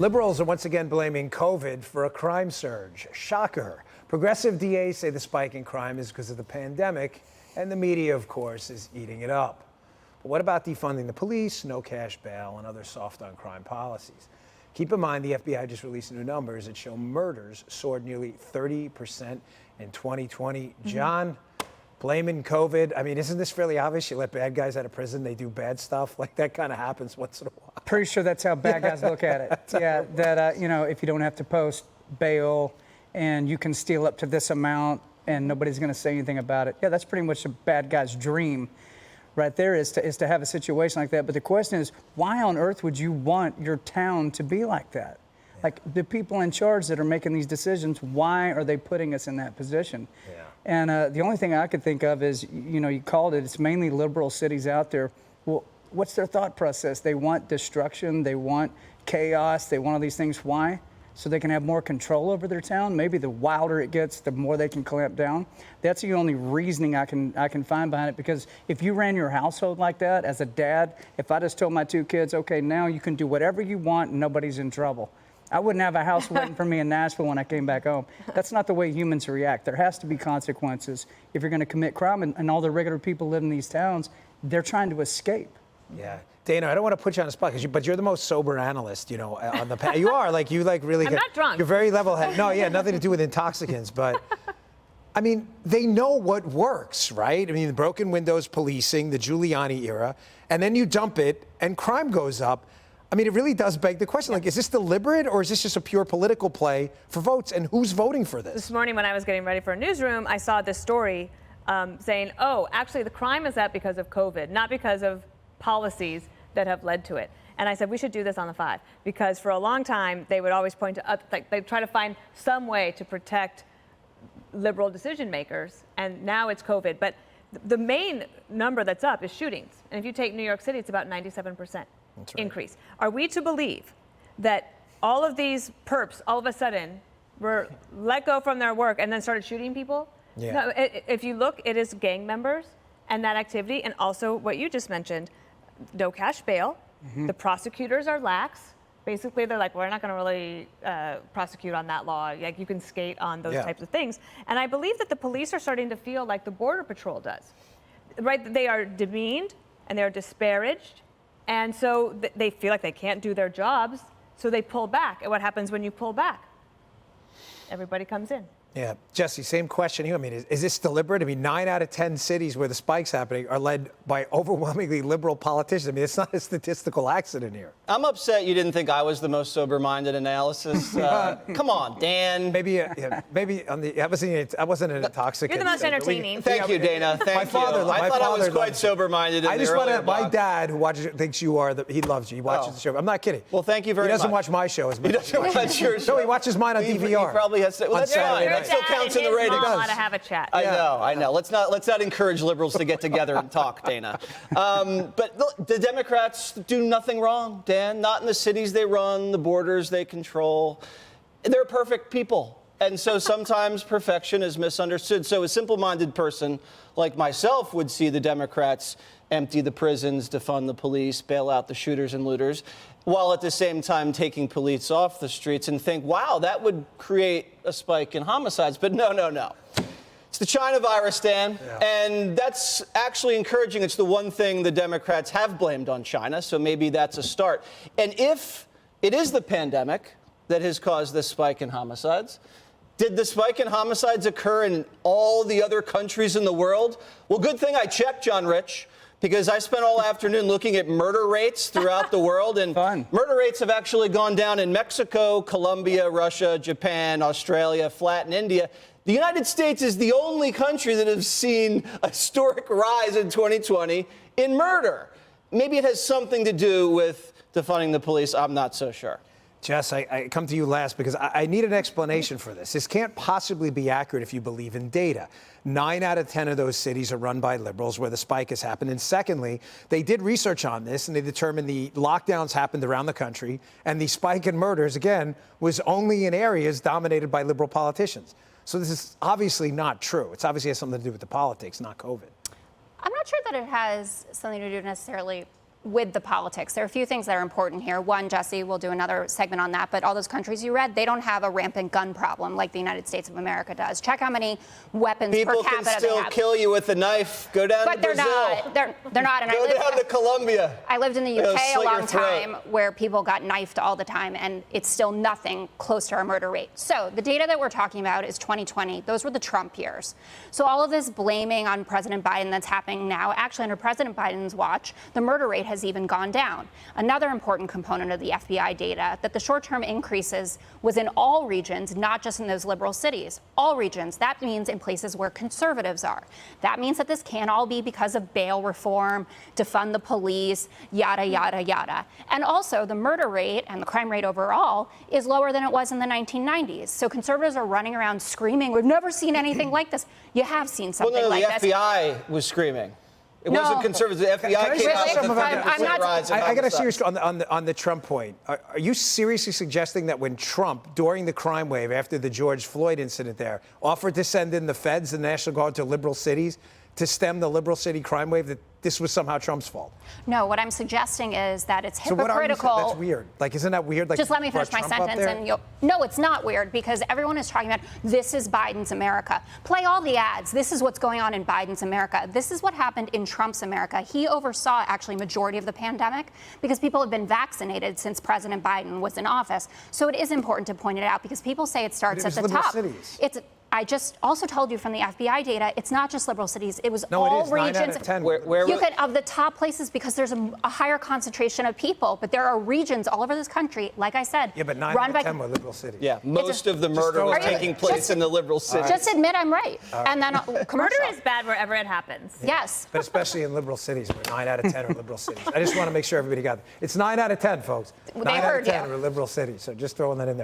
Liberals are once again blaming COVID for a crime surge. Shocker. Progressive DAs say the spike in crime is because of the pandemic, and the media, of course, is eating it up. But what about defunding the police, no cash bail, and other soft-on-crime policies? Keep in mind, the FBI just released new numbers that show murders soared nearly 30% in 2020. John, blaming COVID. I mean, isn't this fairly obvious? You let bad guys out of prison, they do bad stuff. Like, that kind of happens once in a while. Pretty sure that's how bad guys look at it. Yeah, that, if you don't have to post bail and you can steal up to this amount and nobody's going to say anything about it. Yeah, that's pretty much a bad guy's dream right there, is to have a situation like that. But the question is, why on earth would you want your town to be like that? Yeah. Like, the people in charge that are making these decisions, why are they putting us in that position? Yeah. And the only thing I could think of is, you called it, it's mainly liberal cities out there. Well, what's their thought process? They want destruction, they want chaos, they want all these things. Why? So they can have more control over their town. Maybe the wilder it gets, the more they can clamp down. That's the only reasoning I can find behind it, because if you ran your household like that, as a dad, if I just told my two kids, okay, now you can do whatever you want and nobody's in trouble, I wouldn't have a house waiting for me in Nashville when I came back home. That's not the way humans react. There has to be consequences. If you're going to commit crime, and all the regular people live in these towns, they're trying to escape. Yeah. Dana, I don't want to put you on the spot, but you're the most sober analyst, on the panel. You are, you really I'm not drunk. You're very level-headed. No, yeah, nothing to do with intoxicants, but I mean, they know what works, right? I mean, the broken windows policing, the Giuliani era, and then you dump it and crime goes up. I mean, it really does beg the question, is this deliberate, or is this just a pure political play for votes, and who's voting for this? This morning when I was getting ready for a newsroom, I saw this story saying, oh, actually the crime is up because of COVID, not because of policies that have led to it. And I said, we should do this on the 5, because for a long time, they would always point to, they'd try to find some way to protect liberal decision makers, and now it's COVID. But the main number that's up is shootings. And if you take New York City, it's about 97% increase. Are we to believe that all of these perps all of a sudden were let go from their work and then started shooting people? Yeah. No, if you look, it is gang members and that activity, and also what you just mentioned, no cash bail. The prosecutors are lax. Basically, they're like, we're not going to really prosecute on that law. Like, you can skate on those types of things. And I believe that the police are starting to feel like the Border Patrol does. Right? They are demeaned and they're disparaged. And so they feel like they can't do their jobs, so they pull back. And what happens when you pull back? Everybody comes in. Yeah. Jesse, same question here. I mean, is this deliberate? I mean, 9 out of 10 cities where the spike's happening are led by overwhelmingly liberal politicians. I mean, it's not a statistical accident here. I'm upset you didn't think I was the most sober-minded analysis. Come on, Dan. Maybe on the, I wasn't an intoxicant. You're the most entertaining. Thank you, Dana. Thank you. I thought I was quite sober-minded in the earlier block. My dad, who thinks you are, he loves you. He watches the show. I'm not kidding. Well, thank you very much. He doesn't watch my show as much. He doesn't watch your show. No, he watches mine on DVR. He probably has. Well, that's fine. That still counts in the ratings. Ought to have a chat. I know. Let's not encourage liberals to get together and talk, Dana. But look, the Democrats do nothing wrong, Dan. Not in the cities they run, the borders they control. They're perfect people. And so sometimes perfection is misunderstood. So a simple-minded person like myself would see the Democrats empty the prisons, defund the police, bail out the shooters and looters, while at the same time taking police off the streets, and think, wow, that would create a spike in homicides. But no. It's the China virus, Dan, and that's actually encouraging. It's the one thing the Democrats have blamed on China, so maybe that's a start. And if it is the pandemic that has caused this spike in homicides, did the spike in homicides occur in all the other countries in the world? Well, good thing I checked, John Rich, because I spent all afternoon looking at murder rates throughout the world, and murder rates have actually gone down in Mexico, Colombia, Russia, Japan, Australia, flat in India. The United States is the only country that has seen a historic rise in 2020 in murder. Maybe it has something to do with defunding the police. I'm not so sure. Jess, I come to you last because I need an explanation for this. This can't possibly be accurate if you believe in data. 9 out of 10 of those cities are run by liberals where the spike has happened. And secondly, they did research on this and they determined the lockdowns happened around the country and the spike in murders, again, was only in areas dominated by liberal politicians. So this is obviously not true. It's obviously has something to do with the politics, not COVID. I'm not sure that it has something to do necessarily with the politics. There are a few things that are important here. One, Jesse, we'll do another segment on that, but all those countries you read, they don't have a rampant gun problem like the United States of America does. Check how many weapons People per capita can still they have. kill you with a knife. Go down to But they're Brazil. not. They're not. And Go down to Colombia. I lived in the They'll UK a slit your long throat. time where people got knifed all the time, and it's still nothing close to our murder rate. So the data that we're talking about is 2020. Those were the Trump years. So all of this blaming on President Biden that's happening now, actually under President Biden's watch, the murder rate has even gone down. Another important component of the FBI data, that the short-term increases was in all regions, not just in those liberal cities. All regions. That means in places where conservatives are. That means that this can't all be because of bail reform, defund the police, yada, yada, yada. And also, the murder rate and the crime rate overall is lower than it was in the 1990s. So conservatives are running around screaming, we've never seen anything like this. You have seen something Well, no, like the this. FBI was screaming. It No. wasn't conservatives. The FBI Can I came say out with something a about that? 50% I'm not- rise in I got a homicides. serious on the Trump point. Are you seriously suggesting that when Trump, during the crime wave after the George Floyd incident there, offered to send in the feds, the National Guard, to liberal cities to stem the liberal city crime wave, that this was somehow Trump's fault? No, what I'm suggesting is that it's So what are you hypocritical. saying? That's weird. Like, isn't that weird? Like, Just let me brought finish my Trump up sentence there? and you'll. No, it's not weird because everyone is talking about this is Biden's America. Play all the ads. This is what's going on in Biden's America. This is what happened in Trump's America. He oversaw actually majority of the pandemic because people have been vaccinated since President Biden was in office. So it is important to point it out because people say it starts But it at was the liberal top. cities. I just also told you from the FBI data, it's not just liberal cities. It was No, all it is. regions. 9 out of 10. Where You could, of the top places, because there's a higher concentration of people, but there are regions all over this country, like I said, Yeah, but 9 run out of by. 10 were liberal cities. Yeah, most of the murder throw was it out taking there. place Just- in the liberal cities. Just admit I'm right. And then Murder commercial. is bad wherever it happens. Yes. But especially in liberal cities, where 9 out of 10 are liberal cities. I just want to make sure everybody got it. It's 9 out of 10, folks. They 9 out heard of 10 you. are liberal cities, so just throwing that in there.